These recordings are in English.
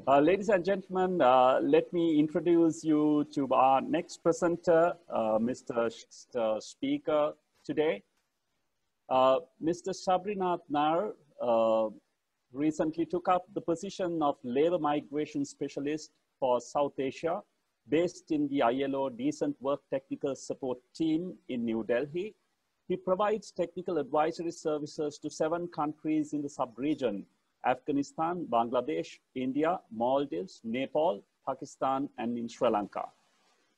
Ladies and gentlemen, let me introduce you to our next presenter, Mr. Speaker today. Mr. Shanbarinath Nair recently took up the position of Labour Migration Specialist for South Asia, based in the ILO Decent Work Technical Support Team in New Delhi. He provides technical advisory services to 7 countries in the sub-region: Afghanistan, Bangladesh, India, Maldives, Nepal, Pakistan, and in Sri Lanka.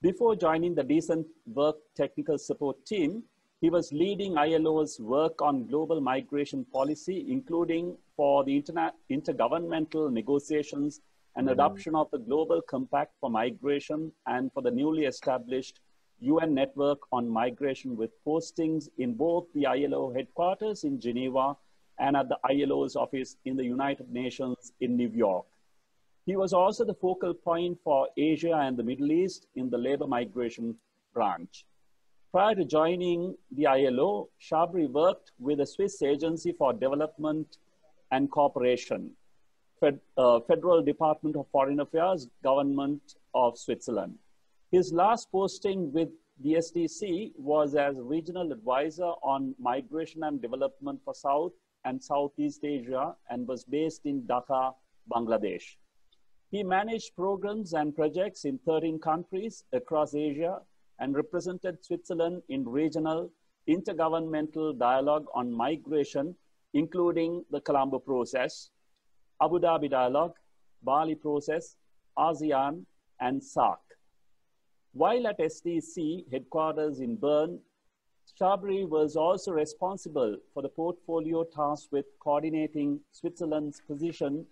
Before joining the Decent Work Technical Support Team, he was leading ILO's work on global migration policy, including for the intergovernmental negotiations and adoption of the Global Compact for Migration and for the newly established UN Network on Migration, with postings in both the ILO headquarters in Geneva and at the ILO's office in the United Nations in New York. He was also the focal point for Asia and the Middle East in the labor migration branch. Prior to joining the ILO, Shabri worked with the Swiss Agency for Development and Cooperation, Federal Department of Foreign Affairs, Government of Switzerland. His last posting with the SDC was as Regional Advisor on Migration and Development for South and Southeast Asia, and was based in Dhaka, Bangladesh. He managed programs and projects in 13 countries across Asia and represented Switzerland in regional intergovernmental dialogue on migration, including the Colombo Process, Abu Dhabi Dialogue, Bali Process, ASEAN, and SAARC. While at SDC headquarters in Bern, Shabri was also responsible for the portfolio tasked with coordinating Switzerland's position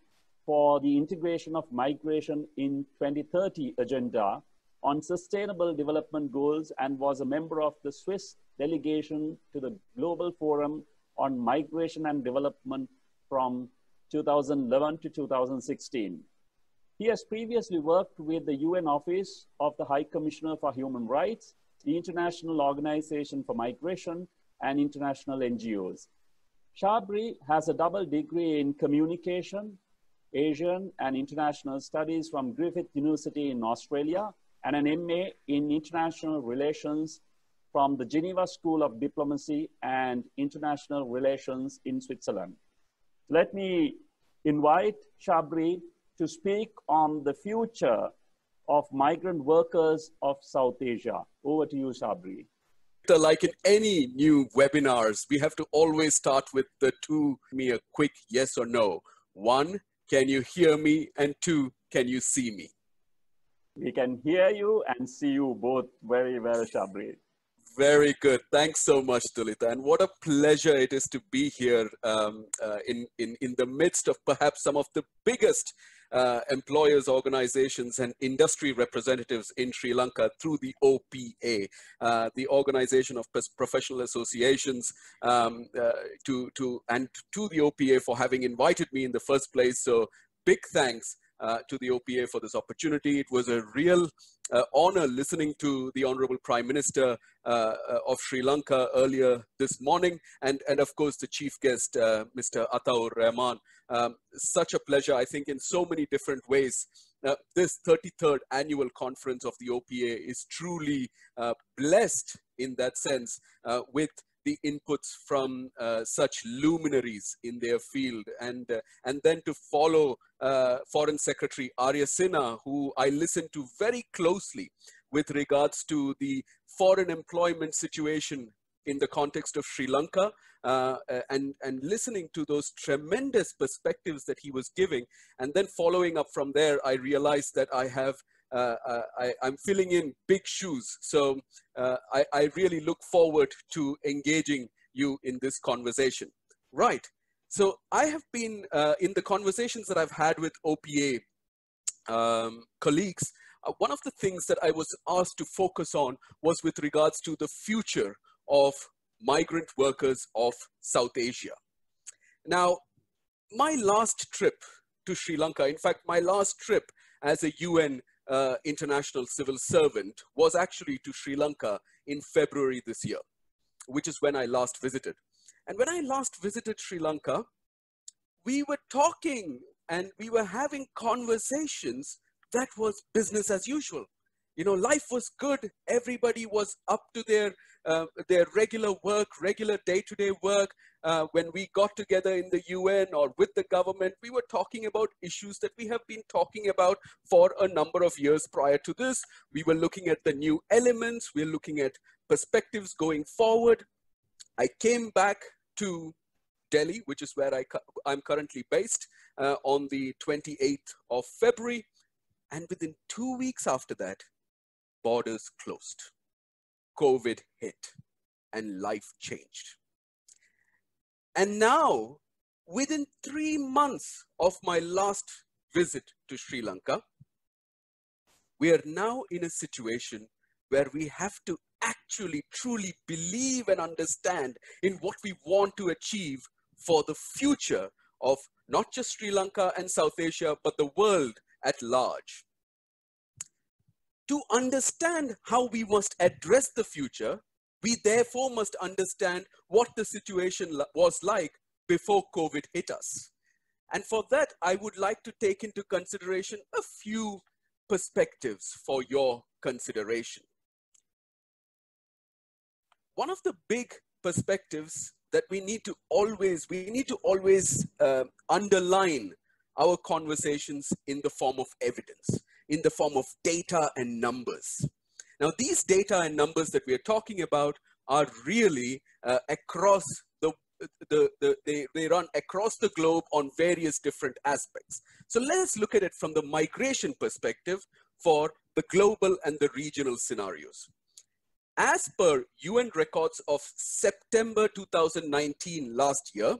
for the integration of migration in 2030 agenda on sustainable development goals, and was a member of the Swiss delegation to the Global Forum on Migration and Development from 2011 to 2016. He has previously worked with the UN Office of the High Commissioner for Human Rights, the International Organization for Migration, and international NGOs. Shabri has a double degree in communication, Asian and international studies from Griffith University in Australia, and an MA in international relations from the Geneva School of Diplomacy and International Relations in Switzerland. Let me invite Shabri to speak on the future of migrant workers of South Asia. Over to you, Shabri. Like in any new webinars, we have to always start with the two, me a quick yes or no. 1, can you hear me? And 2, can you see me? We can hear you and see you both very well, Shabri. Very good. Thanks so much, Tulita. And what a pleasure it is to be here in the midst of perhaps some of the biggest employers, organizations, and industry representatives in Sri Lanka through the OPA, the Organization of Professional Associations, to the OPA for having invited me in the first place. So big thanks to the OPA for this opportunity. It was a real honor listening to the Honorable Prime Minister of Sri Lanka earlier this morning, and of course the chief guest, Mr. Ataur Rahman. Such a pleasure, I think, in so many different ways. This 33rd annual conference of the OPA is truly blessed in that sense with the inputs from such luminaries in their field, and then to follow Foreign Secretary Arya Sinha, who I listened to very closely with regards to the foreign employment situation in the context of Sri Lanka, and listening to those tremendous perspectives that he was giving, and then following up from there, I realized that I'm filling in big shoes. So I really look forward to engaging you in this conversation. Right. So I have been in the conversations that I've had with OPA colleagues, one of the things that I was asked to focus on was with regards to the future of migrant workers of South Asia. Now, my last trip to Sri Lanka, in fact, my last trip as a UN international civil servant was actually to Sri Lanka in February this year, which is when I last visited. And when I last visited Sri Lanka, we were talking and we were having conversations that was business as usual. You know, life was good. Everybody was up to their regular work, regular day-to-day work. When we got together in the UN or with the government, we were talking about issues that we have been talking about for a number of years prior to this. We were looking at the new elements. We're looking at perspectives going forward. I came back to Delhi, which is where I'm currently based, on the 28th of February. And within 2 weeks after that, borders closed, COVID hit, and life changed. And now, within 3 months of my last visit to Sri Lanka, we are now in a situation where we have to actually truly believe and understand in what we want to achieve for the future of not just Sri Lanka and South Asia, but the world at large. To understand how we must address the future, we therefore must understand what the situation was like before COVID hit us. And for that, I would like to take into consideration a few perspectives for your consideration. One of the big perspectives that we need to always underline our conversations in the form of evidence, in the form of data and numbers. Now, these data and numbers that we are talking about are really across they run across the globe on various different aspects. So let's look at it from the migration perspective for the global and the regional scenarios. As per UN records of September 2019 last year,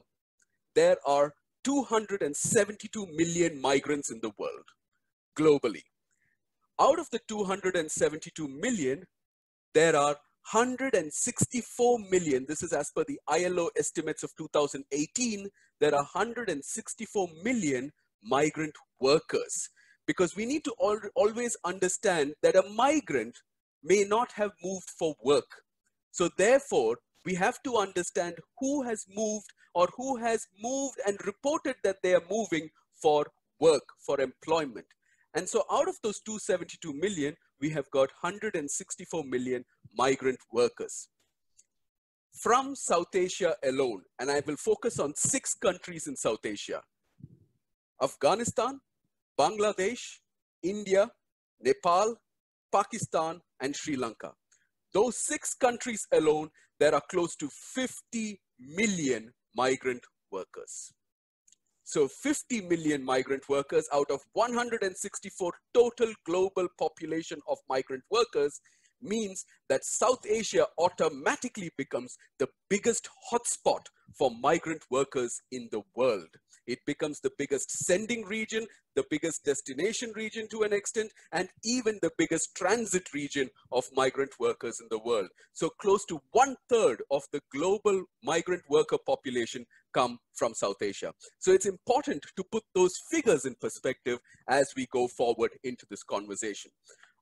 there are 272 million migrants in the world globally. Out of the 272 million, there are 164 million, this is as per the ILO estimates of 2018, there are 164 million migrant workers. Because we need to always understand that a migrant may not have moved for work. So therefore, we have to understand who has moved or who has moved and reported that they are moving for work, for employment. And so out of those 272 million, we have got 164 million migrant workers. From South Asia alone, and I will focus on 6 countries in South Asia: Afghanistan, Bangladesh, India, Nepal, Pakistan, and Sri Lanka. Those 6 countries alone, there are close to 50 million migrant workers. So 50 million migrant workers out of 164 total global population of migrant workers means that South Asia automatically becomes the biggest hotspot for migrant workers in the world. It becomes the biggest sending region, the biggest destination region to an extent, and even the biggest transit region of migrant workers in the world. So close to 1/3 of the global migrant worker population come from South Asia. So it's important to put those figures in perspective as we go forward into this conversation.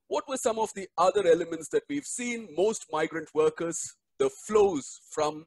What were some of the other elements that we've seen? Most migrant workers, the flows from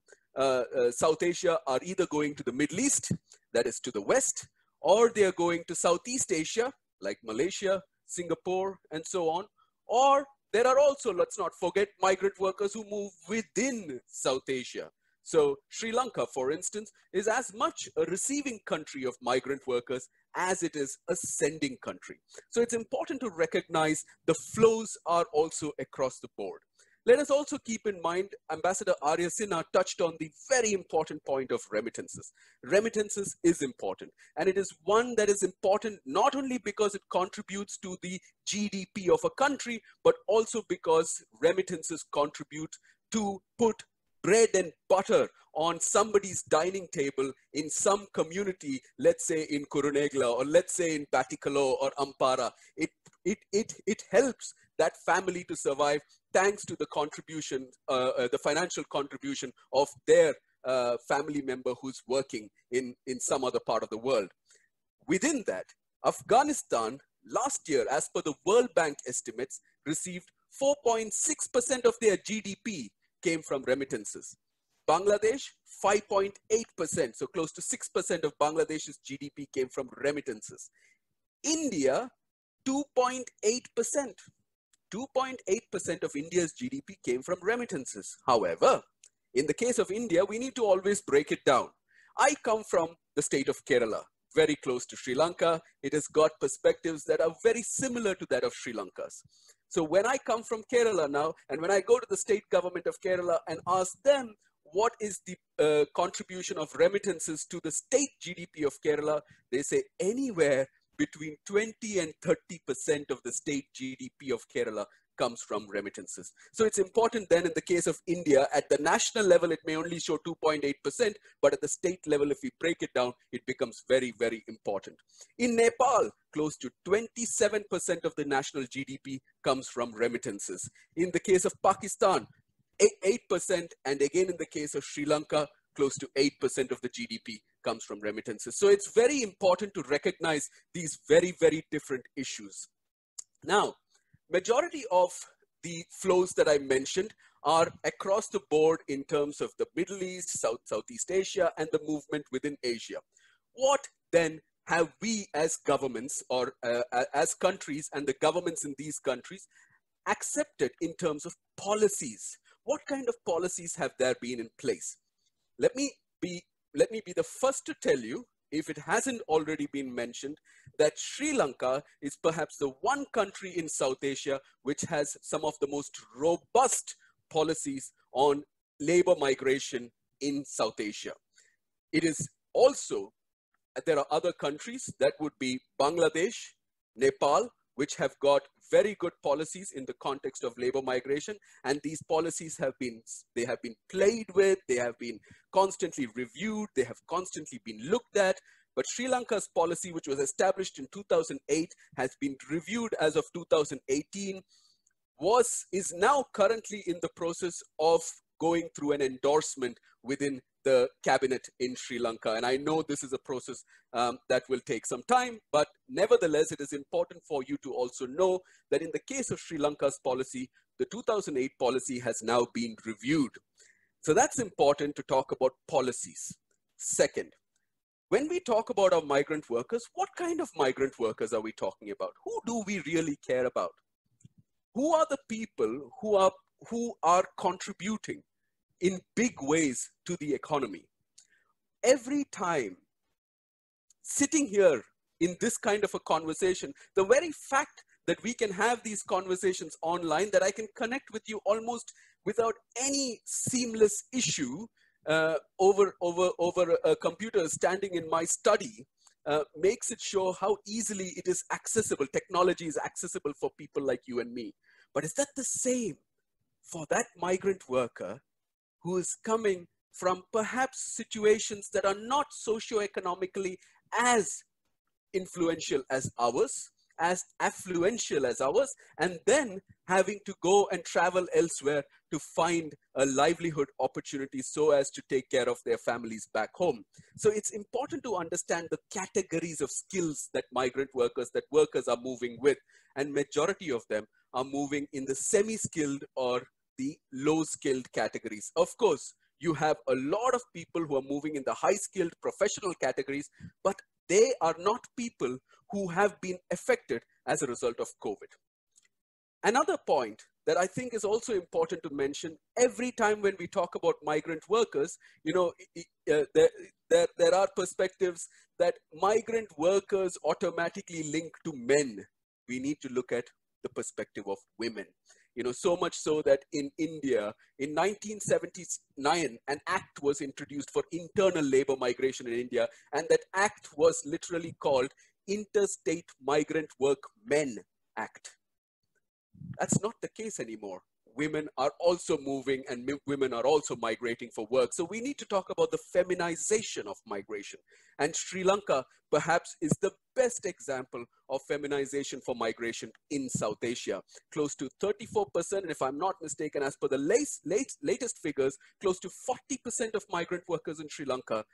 South Asia are either going to the Middle East, that is to the West, or they are going to Southeast Asia, like Malaysia, Singapore, and so on. Or there are also, let's not forget, migrant workers who move within South Asia. So Sri Lanka, for instance, is as much a receiving country of migrant workers as it is a sending country. So it's important to recognize the flows are also across the board. Let us also keep in mind, Ambassador Arya Sinha touched on the very important point of remittances. Remittances is important, and it is one that is important not only because it contributes to the GDP of a country, but also because remittances contribute to put bread and butter on somebody's dining table in some community, let's say in Kurunegala, or let's say in Batikalo or Ampara. It helps that family to survive thanks to the contribution, the financial contribution of their family member who's working in some other part of the world. Within that, Afghanistan last year, as per the World Bank estimates, received 4.6% of their GDP came from remittances. Bangladesh, 5.8%, so close to 6% of Bangladesh's GDP came from remittances. India, 2.8%. 2.8% of India's GDP came from remittances. However, in the case of India, we need to always break it down. I come from the state of Kerala, very close to Sri Lanka. It has got perspectives that are very similar to that of Sri Lanka's. So when I come from Kerala now, and when I go to the state government of Kerala and ask them what is the contribution of remittances to the state GDP of Kerala, they say anywhere between 20 and 30% of the state GDP of Kerala comes from remittances. So it's important then in the case of India, at the national level, it may only show 2.8%, but at the state level, if we break it down, it becomes very, very important. In Nepal, close to 27% of the national GDP comes from remittances. In the case of Pakistan, 8%, and again in the case of Sri Lanka, close to 8% of the GDP comes from remittances. So it's very important to recognize these very, very different issues. Now, majority of the flows that I mentioned are across the board in terms of the Middle East, Southeast Asia, and the movement within Asia. What then have we as governments or as countries and the governments in these countries accepted in terms of policies? What kind of policies have there been in place? Let me be the first to tell you, if it hasn't already been mentioned, that Sri Lanka is perhaps the one country in South Asia which has some of the most robust policies on labor migration in South Asia. It is also, there are other countries that would be Bangladesh, Nepal, which have got very good policies in the context of labor migration. And these policies have been played with, they have been constantly reviewed, they have constantly been looked at. But Sri Lanka's policy, which was established in 2008, has been reviewed as of 2018, is now currently in the process of going through an endorsement within the cabinet in Sri Lanka. And I know this is a process that will take some time, but nevertheless, it is important for you to also know that in the case of Sri Lanka's policy, the 2008 policy has now been reviewed. So that's important to talk about policies. Second, when we talk about our migrant workers, what kind of migrant workers are we talking about? Who do we really care about? Who are the people who are contributing in big ways to the economy? Every time sitting here in this kind of a conversation, the very fact that we can have these conversations online, that I can connect with you almost without any seamless issue over a computer standing in my study, makes it show how easily it is accessible. Technology is accessible for people like you and me. But is that the same for that migrant worker who is coming from perhaps situations that are not socioeconomically as influential as ours, as affluential as ours, and then having to go and travel elsewhere to find a livelihood opportunity so as to take care of their families back home? So it's important to understand the categories of skills that migrant workers, that workers are moving with, and majority of them are moving in the semi-skilled or the low-skilled categories. Of course, you have a lot of people who are moving in the high-skilled professional categories, but they are not people who have been affected as a result of COVID. Another point that I think is also important to mention, every time when we talk about migrant workers, you know, there are perspectives that migrant workers automatically link to men. We need to look at the perspective of women. You know, so much so that in India, in 1979, an act was introduced for internal labor migration in India. And that act was literally called Interstate Migrant Work Men Act. That's not the case anymore. Women are also moving and women are also migrating for work. So we need to talk about the feminization of migration. And Sri Lanka perhaps is the best example of feminization for migration in South Asia. Close to 34%, and if I'm not mistaken, as per the latest figures, close to 40% of migrant workers in Sri Lanka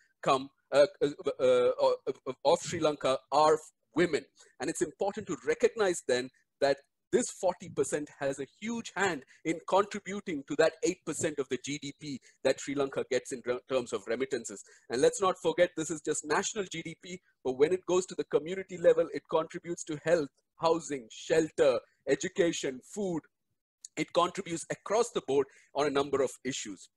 of Sri Lanka are women. And it's important to recognize then that this 40% has a huge hand in contributing to that 8% of the GDP that Sri Lanka gets in terms of remittances. And let's not forget, this is just national GDP, but when it goes to the community level, it contributes to health, housing, shelter, education, food. It contributes across the board on a number of issues.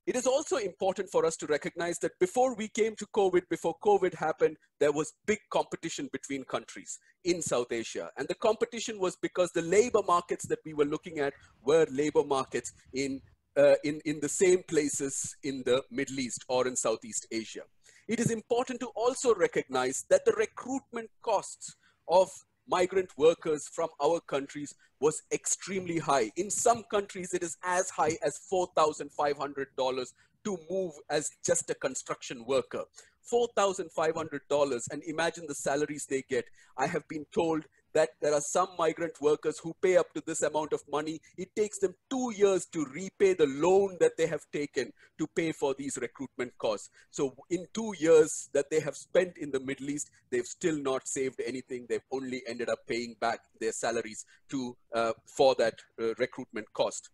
It is also important for us to recognize that before we came to COVID, before COVID happened, there was big competition between countries in South Asia. And the competition was because the labor markets that we were looking at were labor markets in the same places in the Middle East or in Southeast Asia. It is important to also recognize that the recruitment costs of migrant workers from our countries was extremely high. In some countries, it is as high as $4,500 to move as just a construction worker. $4,500, and imagine the salaries they get. I have been told that there are some migrant workers who pay up to this amount of money. It takes them 2 years to repay the loan that they have taken to pay for these recruitment costs. So in 2 years that they have spent in the Middle East, they've still not saved anything. They've only ended up paying back their salaries for that recruitment cost.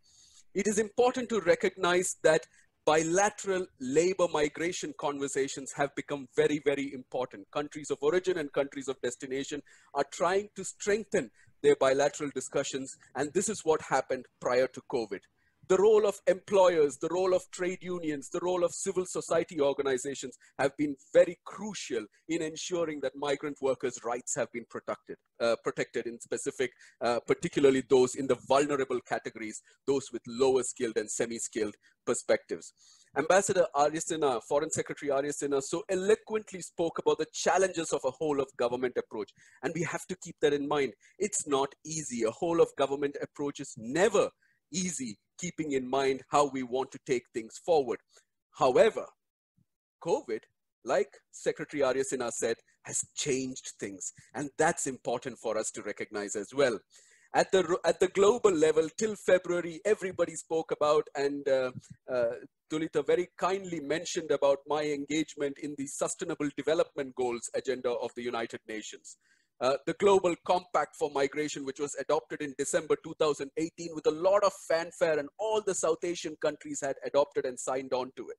It is important to recognize that bilateral labor migration conversations have become very, very important. Countries of origin and countries of destination are trying to strengthen their bilateral discussions, and this is what happened prior to COVID. The role of employers, the role of trade unions, the role of civil society organizations have been very crucial in ensuring that migrant workers' rights have been protected in specific, particularly those in the vulnerable categories, those with lower skilled and semi-skilled perspectives. Ambassador Arya Sinha, Foreign Secretary Arya Sinha, so eloquently spoke about the challenges of a whole of government approach. And we have to keep that in mind. It's not easy. A whole of government approach is never easy, keeping in mind how we want to take things forward. However, COVID, like Secretary Arya Sinha said, has changed things. And that's important for us to recognize as well. At the global level, till February, everybody spoke about, and Tulita very kindly mentioned about my engagement in the Sustainable Development Goals agenda of the United Nations. The Global Compact for Migration, which was adopted in December 2018 with a lot of fanfare, and all the South Asian countries had adopted and signed on to it.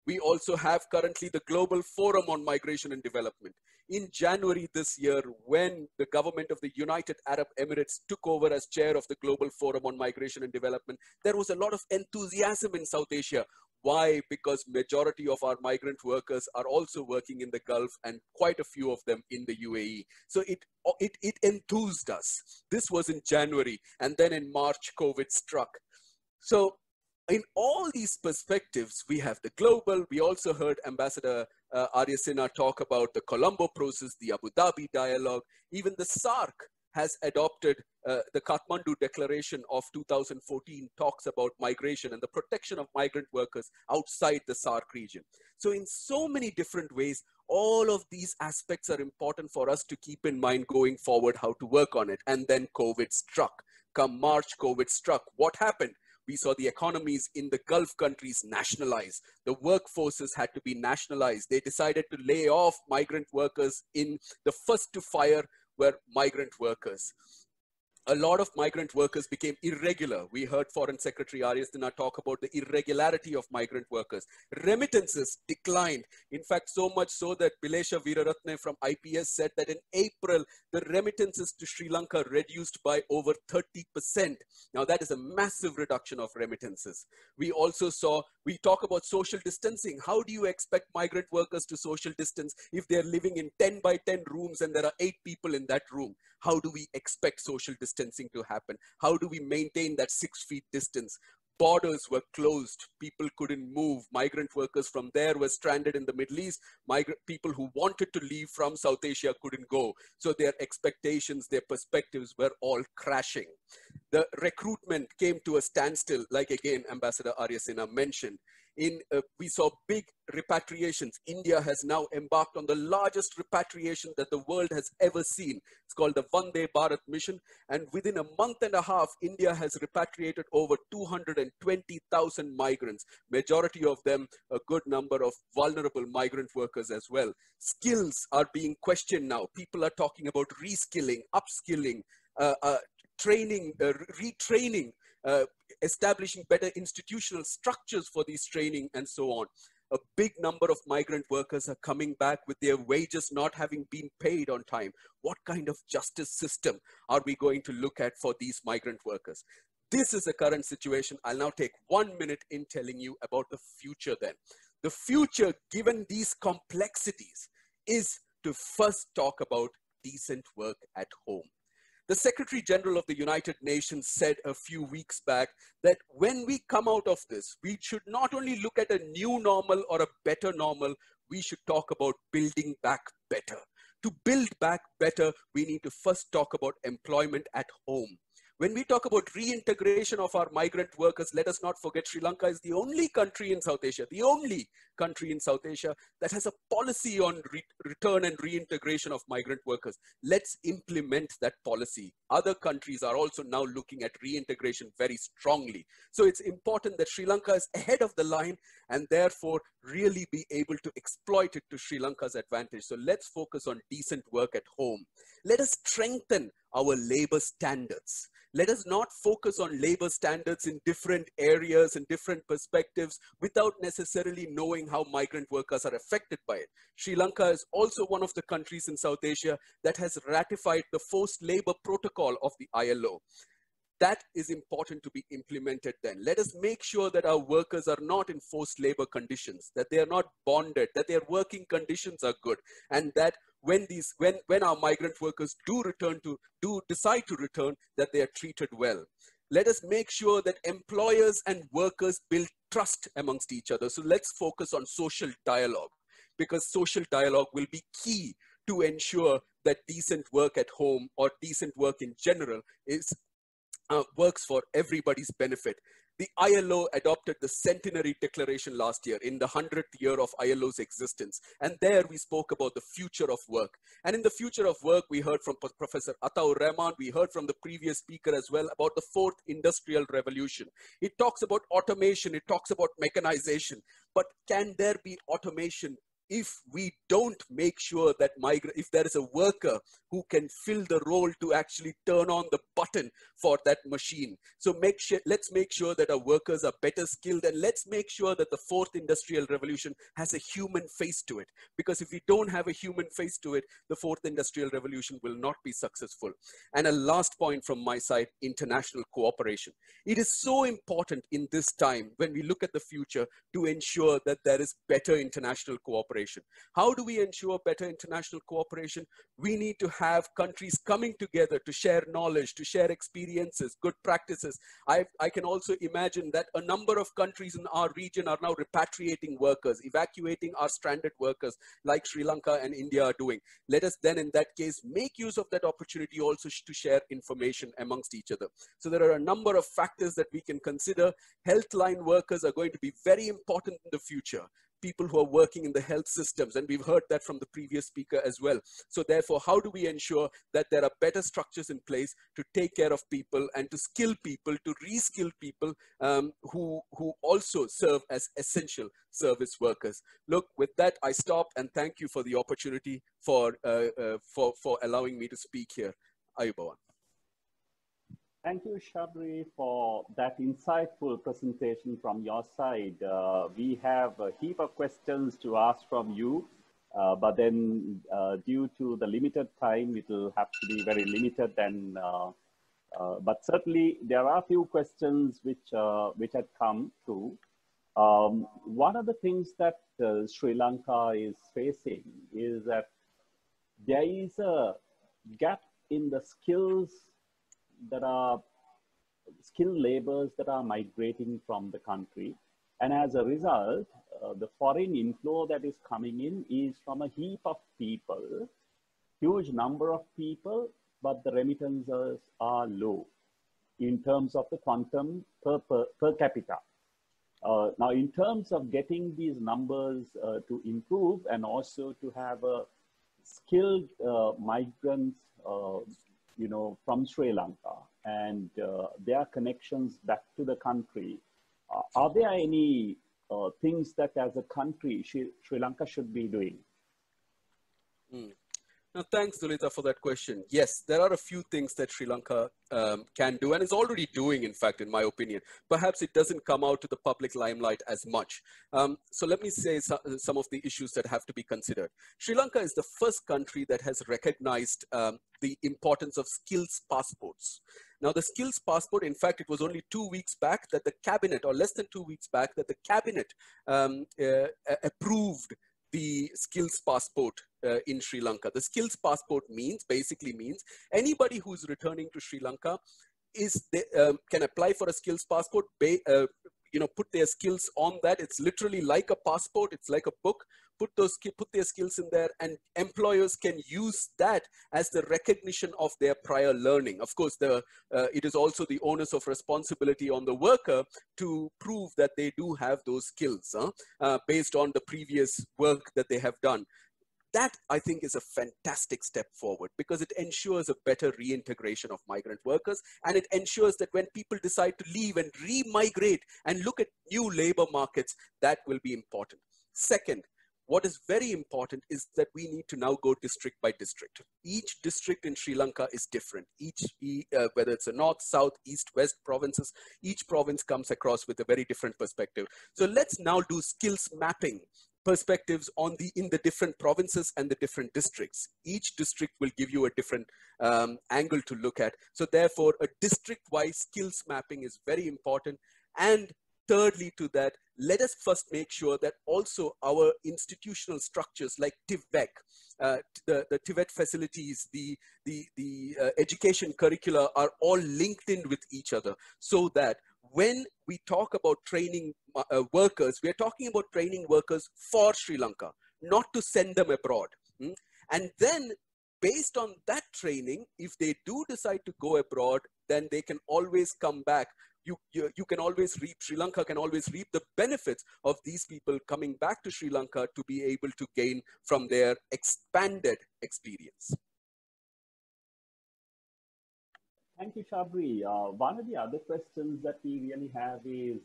We also have currently the Global Forum on Migration and Development. In January this year, when the government of the United Arab Emirates took over as chair of the Global Forum on Migration and Development, there was a lot of enthusiasm in South Asia. Why? Because majority of our migrant workers are also working in the Gulf, and quite a few of them in the UAE. So it enthused us. This was in January, and then in March, COVID struck. So in all these perspectives, we have the global. We also heard Ambassador Arya Sinha talk about the Colombo process, the Abu Dhabi dialogue. Even the SARC has adopted the Kathmandu Declaration of 2014, talks about migration and the protection of migrant workers outside the SARC region. So in so many different ways, all of these aspects are important for us to keep in mind going forward, how to work on it. And then COVID struck. Come March, COVID struck. What happened? We saw the economies in the Gulf countries nationalize. The workforces had to be nationalized. They decided to lay off migrant workers. In the first to fire were migrant workers. A lot of migrant workers became irregular. We heard Foreign Secretary Arya Sinha talk about the irregularity of migrant workers. Remittances declined. In fact, so much so that Bilesha Veeraratne from IPS said that in April, the remittances to Sri Lanka reduced by over 30%. Now that is a massive reduction of remittances. We also saw, we talk about social distancing. How do you expect migrant workers to social distance if they're living in 10 by 10 rooms and there are 8 people in that room? How do we expect social distancing to happen? How do we maintain that 6 feet distance? Borders were closed. People couldn't move. Migrant workers from there were stranded in the Middle East. People who wanted to leave from South Asia couldn't go. So their expectations, their perspectives were all crashing. The recruitment came to a standstill, like again, Ambassador Arya Sinha mentioned. We saw big repatriations. India has now embarked on the largest repatriation that the world has ever seen. It's called the Vande Bharat mission. And within a month and a half, India has repatriated over 220,000 migrants, majority of them a good number of vulnerable migrant workers as well. Skills are being questioned now. People are talking about reskilling, upskilling, training, retraining, establishing better institutional structures for these training and so on. A big number of migrant workers are coming back with their wages not having been paid on time. What kind of justice system are we going to look at for these migrant workers? This is the current situation. I'll now take 1 minute in telling you about the future then. The future, given these complexities, is to first talk about decent work at home. The Secretary General of the United Nations said a few weeks back that when we come out of this, we should not only look at a new normal or a better normal, we should talk about building back better. To build back better, we need to first talk about employment at home. When we talk about reintegration of our migrant workers, let us not forget Sri Lanka is the only country in South Asia, the only country in South Asia that has a policy on return and reintegration of migrant workers. Let's implement that policy. Other countries are also now looking at reintegration very strongly. So it's important that Sri Lanka is ahead of the line and therefore really be able to exploit it to Sri Lanka's advantage. So let's focus on decent work at home. Let us strengthen our labor standards. Let us not focus on labor standards in different areas and different perspectives without necessarily knowing how migrant workers are affected by it. Sri Lanka is also one of the countries in South Asia that has ratified the forced labor protocol of the ILO. That is important to be implemented then. Let us make sure that our workers are not in forced labor conditions, that they are not bonded, that their working conditions are good, and that when our migrant workers decide to return, that they are treated well. Let us make sure that employers and workers build trust amongst each other. So let's focus on social dialogue, because social dialogue will be key to ensure that decent work at home or decent work in general works for everybody's benefit. The ILO adopted the Centenary Declaration last year in the 100th year of ILO's existence. And there we spoke about the future of work. And in the future of work, we heard from Professor Ataur Rahman, we heard from the previous speaker as well about the fourth industrial revolution. It talks about automation, it talks about mechanization, but can there be automation if we don't make sure that if there is a worker who can fill the role to actually turn on the button for that machine? So let's make sure that our workers are better skilled, and let's make sure that the fourth industrial revolution has a human face to it. Because if we don't have a human face to it, the fourth industrial revolution will not be successful. And a last point from my side, international cooperation. It is so important in this time when we look at the future to ensure that there is better international cooperation. How do we ensure better international cooperation? We need to have countries coming together to share knowledge, to share experiences, good practices. I can also imagine that a number of countries in our region are now repatriating workers, evacuating our stranded workers, like Sri Lanka and India are doing. Let us then, in that case, make use of that opportunity also to share information amongst each other. So there are a number of factors that we can consider. Health line workers are going to be very important in the future. People who are working in the health systems, and we've heard that from the previous speaker as well. So therefore, how do we ensure that there are better structures in place to take care of people and to skill people, to reskill people who also serve as essential service workers? Look, with that, I stop, and thank you for the opportunity for allowing me to speak here. Ayubawan. Thank you, Shabri, for that insightful presentation from your side. We have a heap of questions to ask from you, but then due to the limited time, it will have to be very limited. And but certainly there are a few questions which had come through. One of the things that Sri Lanka is facing is that there is a gap in the skills that are skilled laborers that are migrating from the country. And as a result, the foreign inflow that is coming in is from a heap of people, huge number of people, but the remittances are low in terms of the quantum per capita. Now, in terms of getting these numbers to improve and also to have a skilled migrants, from Sri Lanka and their connections back to the country, are there any things that as a country Sri Lanka should be doing? Now, thanks, Dulita, for that question. Yes, there are a few things that Sri Lanka can do and is already doing, in fact, in my opinion. Perhaps it doesn't come out to the public limelight as much. So let me say some of the issues that have to be considered. Sri Lanka is the first country that has recognized the importance of skills passports. Now, the skills passport, in fact, it was only 2 weeks back that the cabinet, or less than 2 weeks back, that the cabinet approved the skills passport in Sri Lanka. The skills passport basically means anybody who's returning to Sri Lanka can apply for a skills passport, put their skills on that. It's literally like a passport. It's like a book. Put their skills in there, and employers can use that as the recognition of their prior learning. Of course, it is also the onus of responsibility on the worker to prove that they do have those skills based on the previous work that they have done. That, I think, is a fantastic step forward because it ensures a better reintegration of migrant workers, and it ensures that when people decide to leave and re-migrate and look at new labor markets, that will be important. Second, what is very important is that we need to now go district by district. Each district in Sri Lanka is different. Whether it's a north, south, east, west provinces, each province comes across with a very different perspective. So let's now do skills mapping perspectives in the different provinces and the different districts. Each district will give you a different angle to look at. So therefore, a district-wise skills mapping is very important. And thirdly to that, let us first make sure that also our institutional structures like TVEC, the TVET facilities, the education curricula are all linked in with each other, so that when we talk about training workers, we are talking about training workers for Sri Lanka, not to send them abroad. And then based on that training, if they do decide to go abroad, then they can always come back. You can always reap, Sri Lanka can always reap the benefits of these people coming back to Sri Lanka to be able to gain from their expanded experience. Thank you, Shabri. One of the other questions that we really have is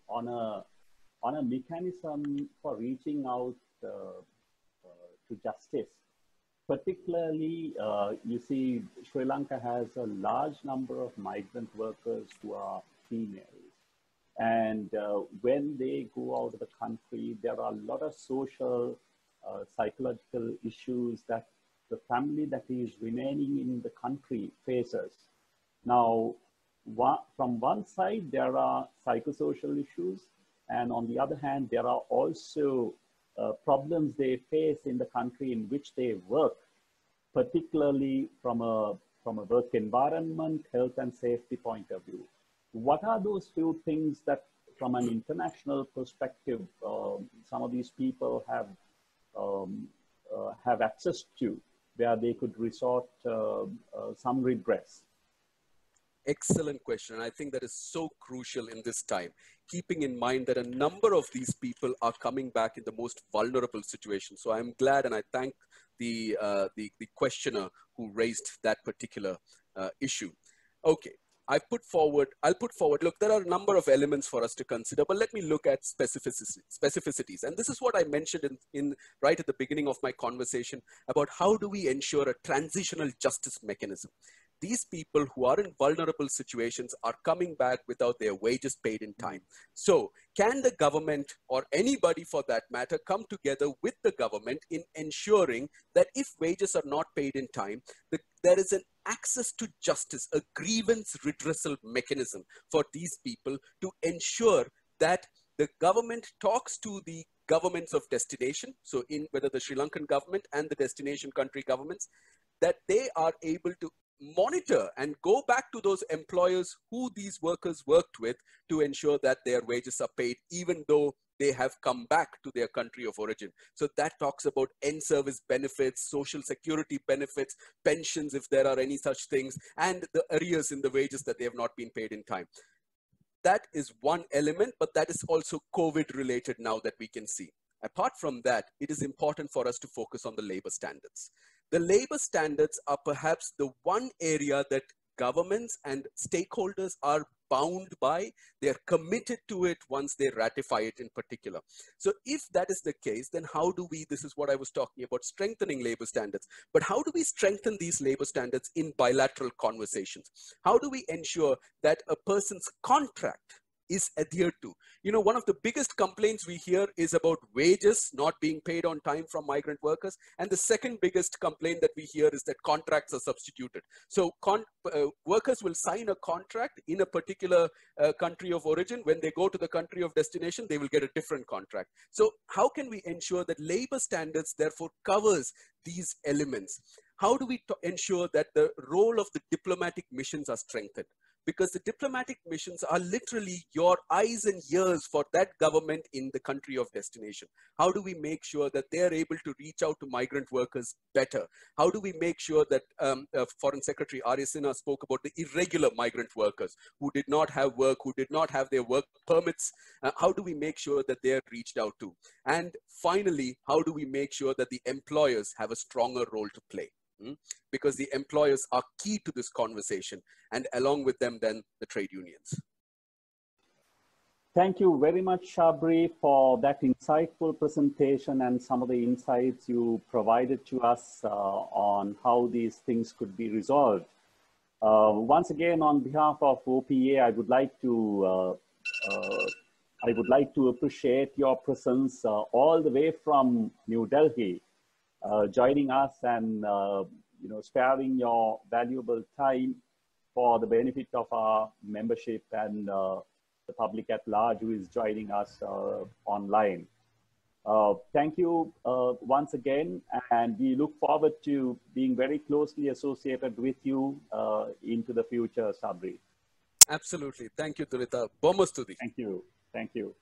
on a mechanism for reaching out to justice. Particularly, you see, Sri Lanka has a large number of migrant workers who are females. And when they go out of the country, there are a lot of social, psychological issues that the family that is remaining in the country faces. Now, from one side, there are psychosocial issues. And on the other hand, there are also problems they face in the country in which they work, particularly from a work environment, health and safety point of view. What are those few things that from an international perspective, some of these people have access to, where they could resort some redress? Excellent question. I think that is so crucial in this time, keeping in mind that a number of these people are coming back in the most vulnerable situations. So I'm glad, and I thank the questioner who raised that particular issue. Okay, I'll put forward, look, there are a number of elements for us to consider, but let me look at specificities. And this is what I mentioned right at the beginning of my conversation about how do we ensure a transitional justice mechanism. These people who are in vulnerable situations are coming back without their wages paid in time. So can the government, or anybody for that matter, come together with the government in ensuring that if wages are not paid in time, there is an access to justice, a grievance redressal mechanism for these people to ensure that the government talks to the governments of destination, so in whether the Sri Lankan government and the destination country governments, that they are able to monitor and go back to those employers who these workers worked with to ensure that their wages are paid, even though they have come back to their country of origin. So that talks about end service benefits, social security benefits, pensions, if there are any such things, and the arrears in the wages that they have not been paid in time. That is one element, but that is also COVID related now that we can see. Apart from that, it is important for us to focus on the labor standards. The labor standards are perhaps the one area that governments and stakeholders are bound by, they're committed to it once they ratify it in particular. So if that is the case, then how do we, this is what I was talking about, strengthening labor standards, but how do we strengthen these labor standards in bilateral conversations? How do we ensure that a person's contract is adhered to? You know, one of the biggest complaints we hear is about wages not being paid on time from migrant workers. And the second biggest complaint that we hear is that contracts are substituted. So workers will sign a contract in a particular country of origin. When they go to the country of destination, they will get a different contract. So how can we ensure that labor standards therefore covers these elements? How do we ensure that the role of the diplomatic missions are strengthened? Because the diplomatic missions are literally your eyes and ears for that government in the country of destination. How do we make sure that they are able to reach out to migrant workers better? How do we make sure that Foreign Secretary Arya Sinha spoke about the irregular migrant workers who did not have work, who did not have their work permits? How do we make sure that they are reached out to? And finally, how do we make sure that the employers have a stronger role to play? Because the employers are key to this conversation, and along with them then the trade unions. Thank you very much, Shabri, for that insightful presentation and some of the insights you provided to us on how these things could be resolved. Once again, on behalf of OPA, I would like to appreciate your presence all the way from New Delhi, joining us and sparing your valuable time for the benefit of our membership and the public at large who is joining us online. Thank you once again, and we look forward to being very closely associated with you into the future, Sabri. Absolutely. Thank you, Tulita. Bomastudi. Thank you. Thank you.